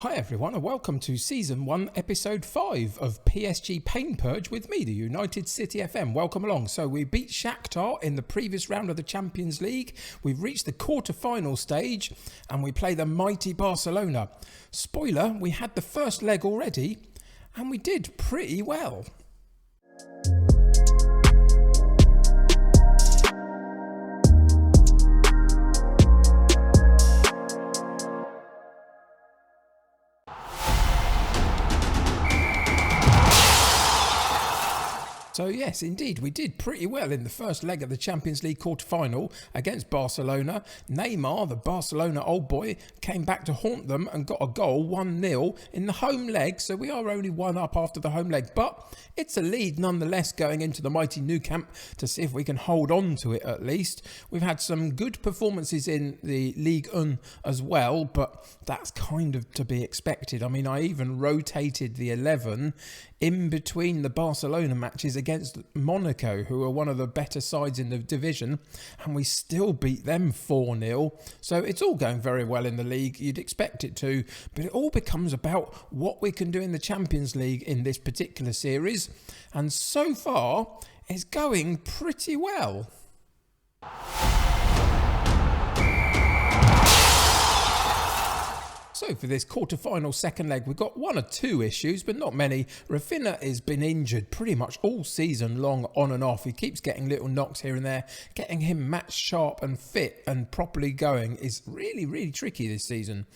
Hi everyone and welcome to Season 1 Episode 5 of PSG Pain Purge with me, the United City FM. Welcome along. So we beat Shakhtar in the previous round of the Champions League. We've reached the quarter-final stage and we play the mighty Barcelona. Spoiler, we had the first leg already and we did pretty well. So yes, indeed, we did pretty well in the first leg of the Champions League quarter-final against Barcelona. Neymar, the Barcelona old boy, came back to haunt them and got a goal, 1-0, in the home leg. So we are only one up after the home leg. But it's a lead nonetheless going into the mighty Nou Camp to see if we can hold on to it at least. We've had some good performances in the Ligue 1 as well, but that's kind of to be expected. I mean, I even rotated the 11 in between the Barcelona matches against Monaco, who are one of the better sides in the division, and we still beat them 4-0. So it's all going very well in the league. You'd expect it to, but it all becomes about what we can do in the Champions League in this particular series. And so far, it's going pretty well. So for this quarter-final second leg, we've got one or two issues, but not many. Rafinha has been injured pretty much all season long, on and off. He keeps getting little knocks here and there. Getting him match sharp and fit and properly going is really, really tricky this season.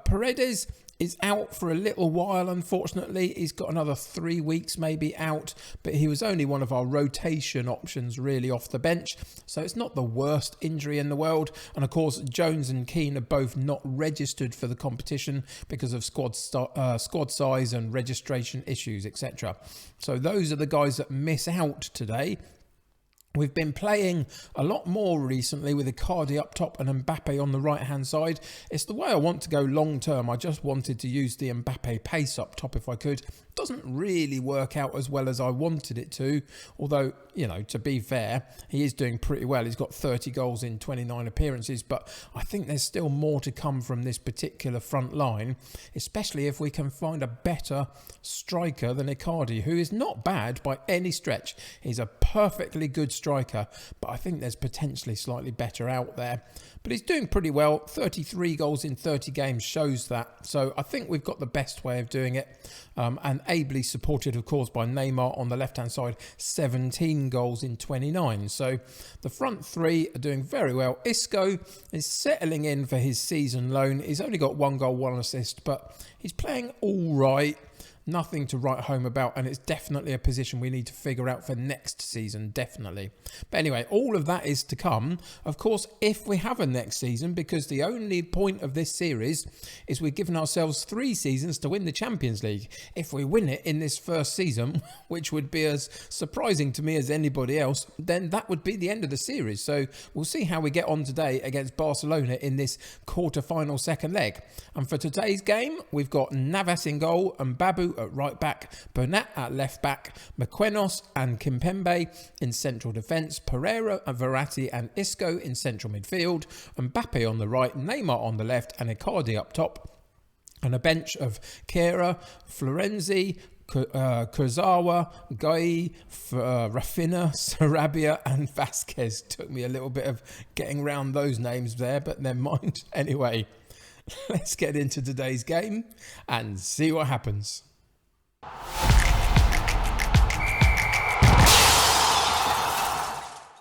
Paredes is out for a little while, unfortunately. He's got another 3 weeks maybe out, but he was only one of our rotation options really off the bench, so it's not the worst injury in the world. And of course, Jones and Keane are both not registered for the competition because of squad size and registration issues, etc. So those are the guys that miss out today. We've been playing a lot more recently with Icardi up top and Mbappe on the right-hand side. It's the way I want to go long-term. I just wanted to use the Mbappe pace up top if I could. Doesn't really work out as well as I wanted it to, although, you know, to be fair, he is doing pretty well. He's got 30 goals in 29 appearances, but I think there's still more to come from this particular front line, especially if we can find a better striker than Icardi, who is not bad by any stretch. He's a perfectly good striker, but I think there's potentially slightly better out there. But he's doing pretty well. 33 goals in 30 games shows that. So I think we've got the best way of doing it. And ably supported, of course, by Neymar on the left-hand side. 17 goals in 29. So the front three are doing very well. Isco is settling in for his season loan. He's only got 1 goal, 1 assist, but he's playing all right. Nothing to write home about, and it's definitely a position we need to figure out for next season, definitely. But anyway, all of that is to come, of course, if we have a next season, because the only point of this series is we've given ourselves 3 seasons to win the Champions League. If we win it in this first season, which would be as surprising to me as anybody else, then that would be the end of the series. So we'll see how we get on today against Barcelona in this quarter-final second leg. And for today's game, we've got Navas in goal and Babu at right back, Bernat at left back, Marquinhos and Kimpembe in central defence, Pereira, Verratti and Isco in central midfield, Mbappe on the right, Neymar on the left and Icardi up top, and a bench of Kehrer, Florenzi, Kurzawa, Gueye, Rafinha, Sarabia and Vasquez. Took me a little bit of getting around those names there, but never mind. Anyway, let's get into today's game and see what happens.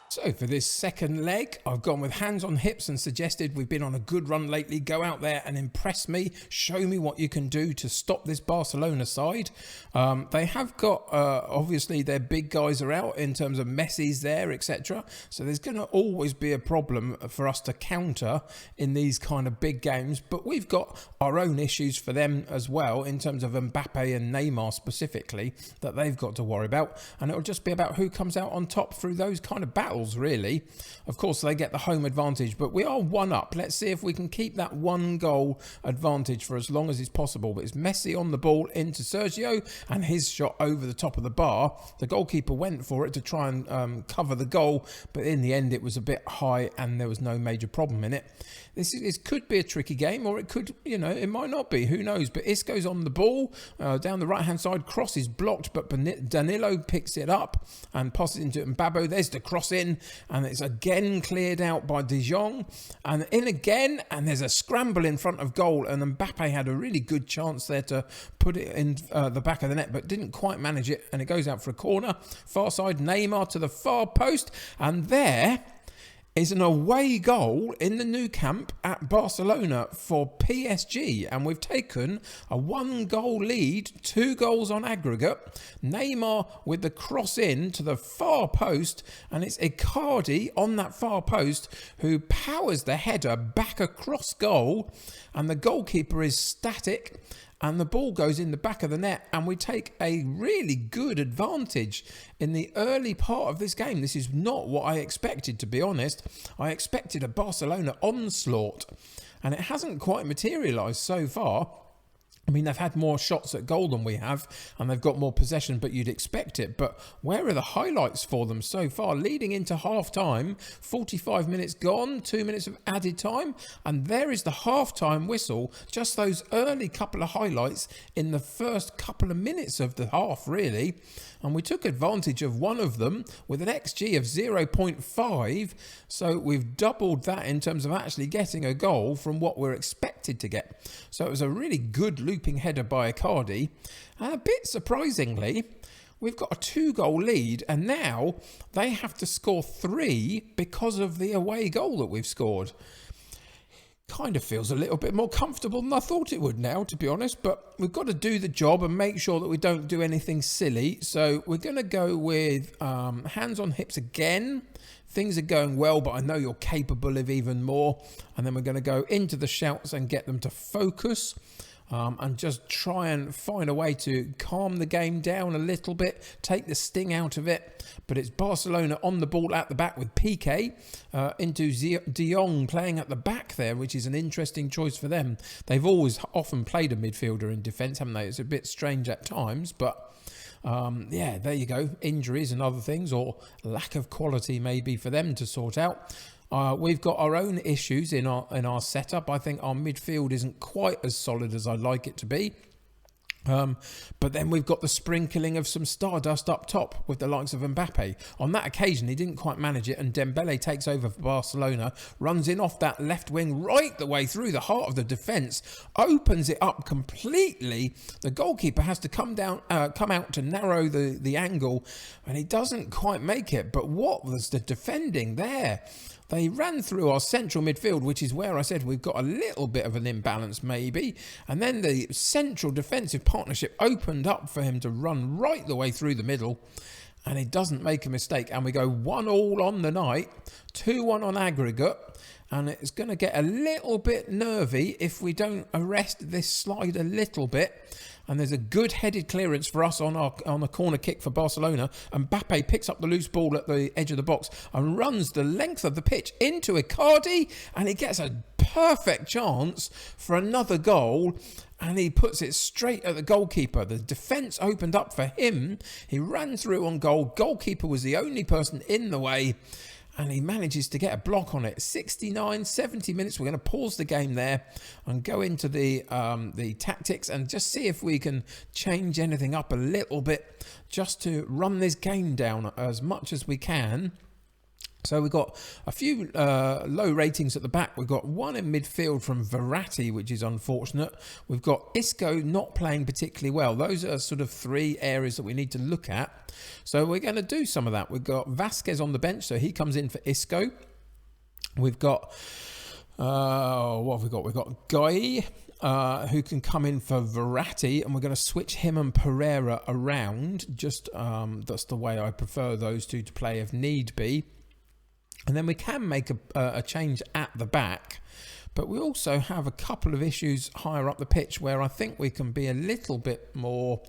So for this second leg, I've gone with hands on hips and suggested we've been on a good run lately. Go out there and impress me. Show me what you can do to stop this Barcelona side. They have got, obviously, their big guys are out in terms of Messi's there, etc. So there's going to always be a problem for us to counter in these kind of big games. But we've got our own issues for them as well in terms of Mbappe and Neymar specifically that they've got to worry about. And it'll just be about who comes out on top through those kind of battles, goals, really. Of course, they get the home advantage, but we are 1 up. Let's see if we can keep that 1 goal advantage for as long as is possible. But it's Messi on the ball into Sergio, and his shot over the top of the bar. The goalkeeper went for it to try and cover the goal, but in the end, it was a bit high, and there was no major problem in it. This could be a tricky game, or it could, it might not be. Who knows? But Isco's on the ball down the right-hand side. Cross is blocked, but Danilo picks it up and passes into Mbappe. There's the cross in, and it's again cleared out by De Jong, and in again, and there's a scramble in front of goal, and Mbappe had a really good chance there to put it in the back of the net, but didn't quite manage it, and it goes out for a corner. Far side, Neymar to the far post, and there is an away goal in the Nou Camp at Barcelona for PSG, and we've taken a 1-goal lead, 2 goals on aggregate. Neymar with the cross in to the far post, and it's Icardi on that far post who powers the header back across goal, and the goalkeeper is static, and the ball goes in the back of the net, and we take a really good advantage in the early part of this game. This is not what I expected, to be honest. I expected a Barcelona onslaught, and it hasn't quite materialised so far. I mean, they've had more shots at goal than we have, and they've got more possession, but you'd expect it. But where are the highlights for them so far? Leading into half-time, 45 minutes gone, 2 minutes of added time, and there is the half-time whistle. Just those early couple of highlights in the first couple of minutes of the half, really. And we took advantage of one of them with an XG of 0.5. So we've doubled that in terms of actually getting a goal from what we're expected to get. So it was a really good looping header by Icardi. And a bit surprisingly, we've got a 2-goal lead, and now they have to score 3 because of the away goal that we've scored. Kind of feels a little bit more comfortable than I thought it would now, to be honest, but we've got to do the job and make sure that we don't do anything silly. So we're going to go with hands on hips again. Things are going well, but I know you're capable of even more. And then we're going to go into the shouts and get them to focus. And just try and find a way to calm the game down a little bit, take the sting out of it. But it's Barcelona on the ball at the back with Piqué into De Jong playing at the back there, which is an interesting choice for them. They've often played a midfielder in defence, haven't they? It's a bit strange at times, but yeah, there you go. Injuries and other things, or lack of quality maybe for them to sort out. We've got our own issues in our setup. I think our midfield isn't quite as solid as I'd like it to be. But then we've got the sprinkling of some stardust up top with the likes of Mbappe. On that occasion, he didn't quite manage it, and Dembele takes over for Barcelona, runs in off that left wing right the way through the heart of the defence, opens it up completely. The goalkeeper has to come out to narrow the angle, and he doesn't quite make it. But what was the defending there? They ran through our central midfield, which is where I said we've got a little bit of an imbalance maybe. And then the central defensive partnership opened up for him to run right the way through the middle. And he doesn't make a mistake. And we go 1-1 on the night, 2-1 on aggregate. And it's going to get a little bit nervy if we don't arrest this slide a little bit. And there's a good headed clearance for us on a corner kick for Barcelona. And Mbappe picks up the loose ball at the edge of the box and runs the length of the pitch into Icardi. And he gets a perfect chance for another goal. And he puts it straight at the goalkeeper. The defence opened up for him. He ran through on goal. Goalkeeper was the only person in the way. And he manages to get a block on it. 69, 70 minutes. We're going to pause the game there and go into the tactics and just see if we can change anything up a little bit just to run this game down as much as we can. So we've got a few low ratings at the back. We've got one in midfield from Verratti, which is unfortunate. We've got Isco not playing particularly well. Those are sort of 3 areas that we need to look at. So we're going to do some of that. We've got Vasquez on the bench, so he comes in for Isco. We've got, what have we got? We've got Guy, who can come in for Verratti, and we're going to switch him and Pereira around. Just that's the way I prefer those two to play if need be. And then we can make a change at the back. But we also have a couple of issues higher up the pitch where I think we can be a little bit more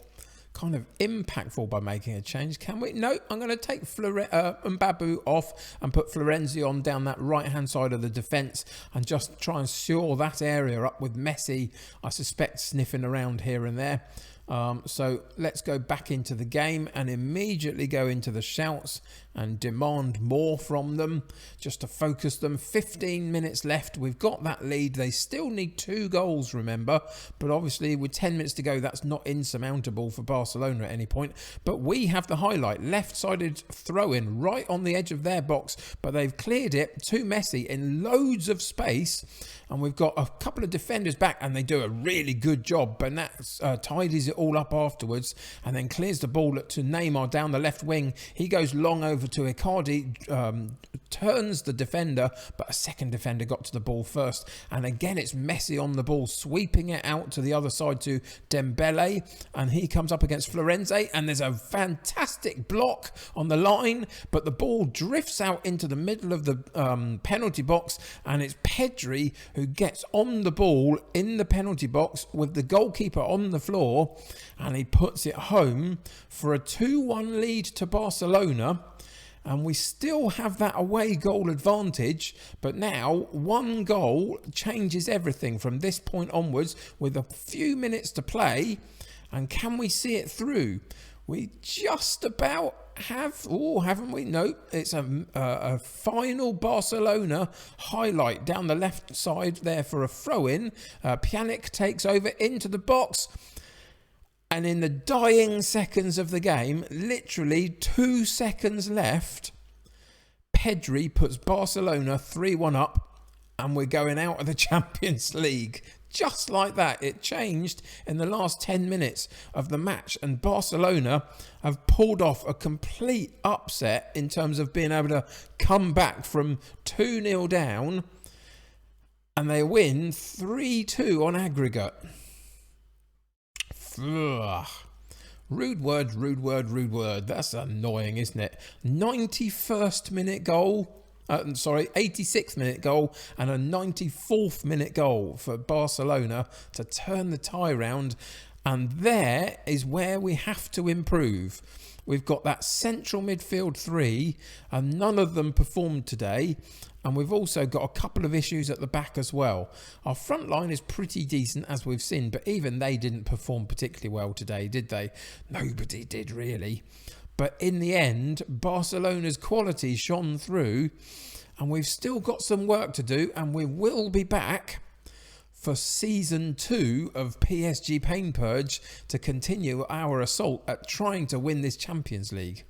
kind of impactful by making a change. Can we? No, I'm going to take Mbabu off and put Florenzi on down that right-hand side of the defence and just try and shore that area up with Messi, I suspect, sniffing around here and there. So let's go back into the game and immediately go into the shouts and demand more from them, just to focus them. 15 minutes left. We've got that lead. They still need 2 goals, remember, but obviously with 10 minutes to go, that's not insurmountable for Barcelona at any point. But we have the highlight, left-sided throw-in right on the edge of their box, but they've cleared it to Messi in loads of space, and we've got a couple of defenders back, and they do a really good job. Bernat tidies it all up afterwards and then clears the ball to Neymar down the left wing. He goes long over to Icardi, turns the defender, but a second defender got to the ball first, and again it's Messi on the ball, sweeping it out to the other side to Dembele, and he comes up against Florenzi, and there's a fantastic block on the line, but the ball drifts out into the middle of the penalty box, and it's Pedri who gets on the ball in the penalty box with the goalkeeper on the floor, and he puts it home for a 2-1 lead to Barcelona. And we still have that away goal advantage, but now 1 goal changes everything from this point onwards with a few minutes to play. And can we see it through? We just about have, haven't we? No, it's a final Barcelona highlight down the left side there for a throw-in. Pjanic takes over into the box. And in the dying seconds of the game, literally 2 seconds left, Pedri puts Barcelona 3-1 up, and we're going out of the Champions League. Just like that, it changed in the last 10 minutes of the match, and Barcelona have pulled off a complete upset in terms of being able to come back from 2-0 down, and they win 3-2 on aggregate. Ugh. Rude word. That's annoying, isn't it? 91st minute goal. 86th minute goal and a 94th minute goal for Barcelona to turn the tie round. And there is where we have to improve. We've got that central midfield 3, and none of them performed today. And we've also got a couple of issues at the back as well. Our front line is pretty decent, as we've seen, but even they didn't perform particularly well today, did they? Nobody did, really. But in the end, Barcelona's quality shone through, and we've still got some work to do, and we will be back for Season 2 of PSG Pain Purge to continue our assault at trying to win this Champions League.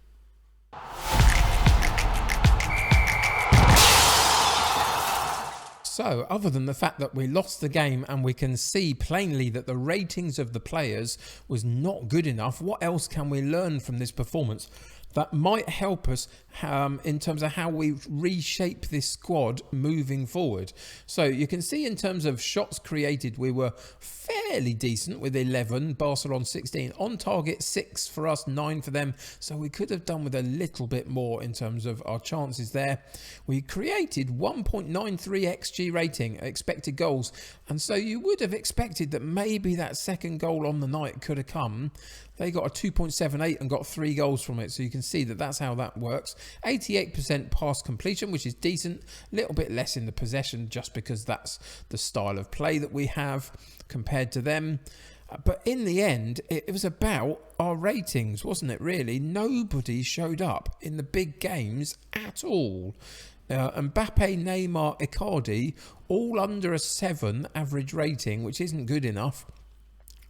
So, other than the fact that we lost the game and we can see plainly that the ratings of the players was not good enough, what else can we learn from this performance that might help us in terms of how we reshape this squad moving forward? So you can see in terms of shots created, we were fairly decent with 11, Barcelona 16, on target 6 for us, 9 for them, so we could have done with a little bit more in terms of our chances there. We created 1.93 XG rating, expected goals, and so you would have expected that maybe that second goal on the night could have come. They got a 2.78 and got 3 goals from it, so you can see that that's how that works. 88% pass completion, which is decent. A little bit less in the possession, just because that's the style of play that we have compared to them. But in the end, it was about our ratings, wasn't it, really? Nobody showed up in the big games at all. Mbappe, Neymar, Icardi, all under a 7 average rating, which isn't good enough.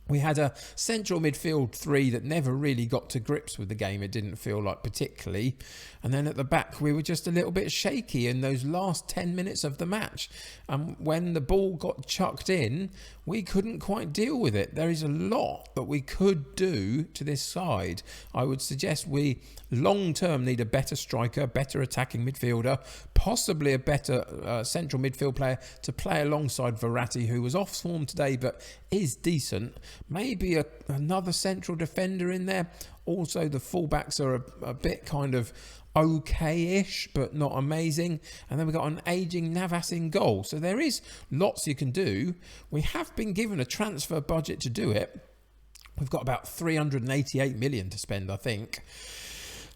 We had a central midfield 3 that never really got to grips with the game, it didn't feel like particularly. And then at the back, we were just a little bit shaky in those last 10 minutes of the match. And when the ball got chucked in, we couldn't quite deal with it. There is a lot that we could do to this side. I would suggest we long-term need a better striker, better attacking midfielder, possibly a better central midfield player to play alongside Verratti, who was off form today but is decent. Maybe another central defender in there. Also, the fullbacks are a bit kind of okay-ish, but not amazing. And then we've got an ageing Navas in goal. So there is lots you can do. We have been given a transfer budget to do it. We've got about 388 million to spend, I think.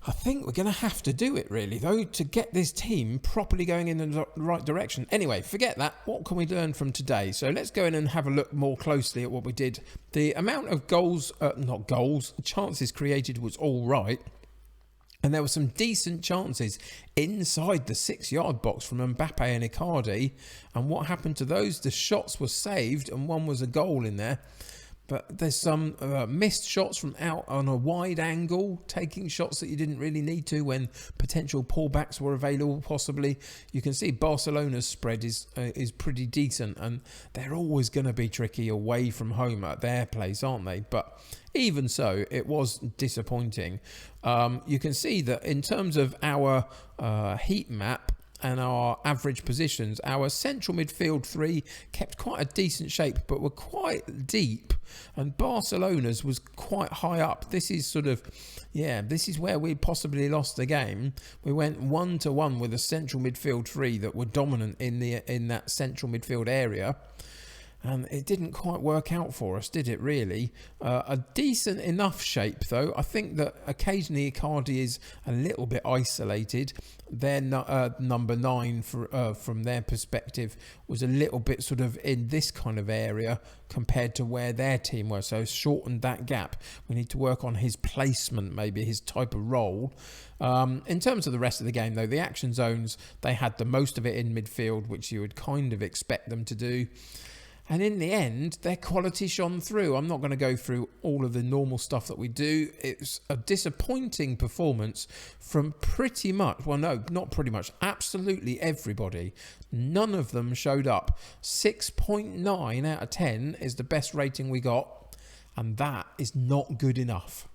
I think we're going to have to do it, really, though, to get this team properly going in the right direction. Anyway, forget that. What can we learn from today? So let's go in and have a look more closely at what we did. The amount of chances created was all right. And there were some decent chances inside the 6-yard box from Mbappe and Icardi. And what happened to those? The shots were saved and one was a goal in there. But there's some missed shots from out on a wide angle, taking shots that you didn't really need to when potential pullbacks were available, possibly. You can see Barcelona's spread is pretty decent, and they're always going to be tricky away from home at their place, aren't they? But even so, it was disappointing. You can see that in terms of our heat map, and our average positions, our central midfield three kept quite a decent shape, but were quite deep, and Barcelona's was quite high up. This is this is where we possibly lost the game. We went 1-to-1 with a central midfield three that were dominant in that central midfield area. And it didn't quite work out for us, did it really? A decent enough shape, though. I think that occasionally Icardi is a little bit isolated. Their number 9, from their perspective, was a little bit sort of in this kind of area compared to where their team were. So shortened that gap. We need to work on his placement, maybe his type of role. In terms of the rest of the game, though, the action zones, they had the most of it in midfield, which you would kind of expect them to do. And in the end, their quality shone through. I'm not going to go through all of the normal stuff that we do. It's a disappointing performance from pretty much, well, no, not pretty much, absolutely everybody. None of them showed up. 6.9 out of 10 is the best rating we got, and that is not good enough.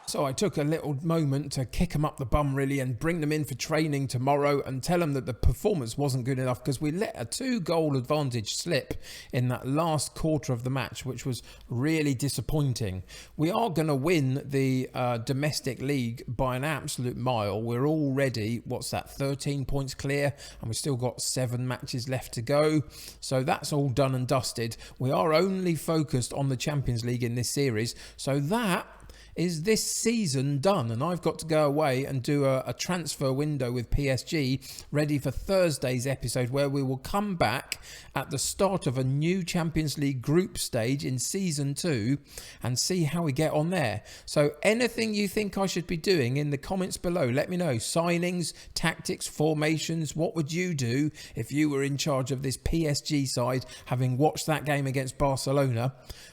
So I took a little moment to kick them up the bum, really, and bring them in for training tomorrow and tell them that the performance wasn't good enough because we let a 2-goal advantage slip in that last quarter of the match, which was really disappointing. We are going to win the domestic league by an absolute mile. We're already, 13 points clear, and we've still got 7 matches left to go. So that's all done and dusted. We are only focused on the Champions League in this series. So that is this season done, and I've got to go away and do a transfer window with PSG ready for Thursday's episode, where we will come back at the start of a new Champions League group stage in season 2 and see how we get on there. So anything you think I should be doing in the comments below, let me know. Signings, tactics, formations, what would you do if you were in charge of this PSG side, having watched that game against Barcelona,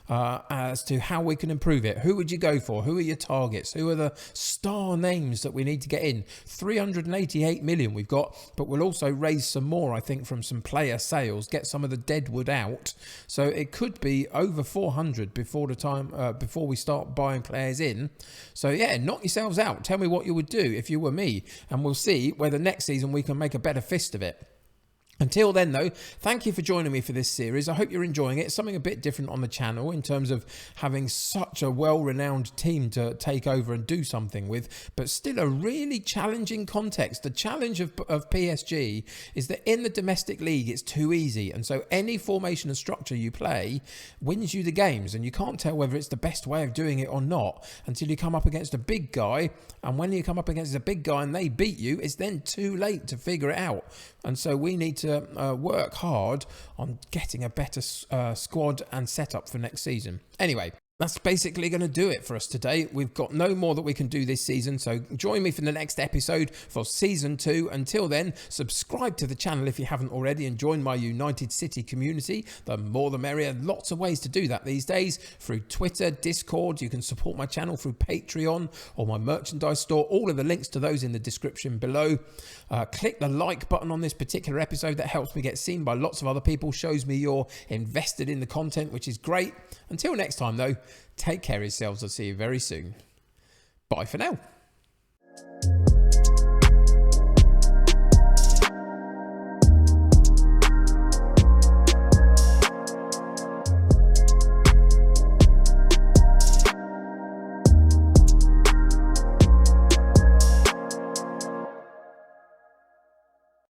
as to how we can improve it? Who would you go for? Who are your targets? Who are the star names that we need to get in? 388 million we've got, but we'll also raise some more, I think, from some player sales, get some of the deadwood out. So it could be over 400 before we start buying players in. So yeah, knock yourselves out. Tell me what you would do if you were me, and we'll see whether next season we can make a better fist of it. Until then, though, thank you for joining me for this series. I hope you're enjoying it. It's something a bit different on the channel in terms of having such a well-renowned team to take over and do something with, but still a really challenging context. The challenge of PSG is that in the domestic league, it's too easy. And so any formation and structure you play wins you the games. And you can't tell whether it's the best way of doing it or not until you come up against a big guy. And when you come up against a big guy and they beat you, it's then too late to figure it out. And so we need to work hard on getting a better squad and setup for next season. Anyway, that's basically going to do it for us today. We've got no more that we can do this season, so join me for the next episode for season 2. Until then, subscribe to the channel if you haven't already and join my United City community. The more the merrier. Lots of ways to do that these days, through Twitter, Discord. You can support my channel through Patreon or my merchandise store. All of the links to those in the description below. Click the like button on this particular episode. That helps me get seen by lots of other people, shows me you're invested in the content, which is great. Until next time, though, take care of yourselves. I'll see you very soon. Bye for now.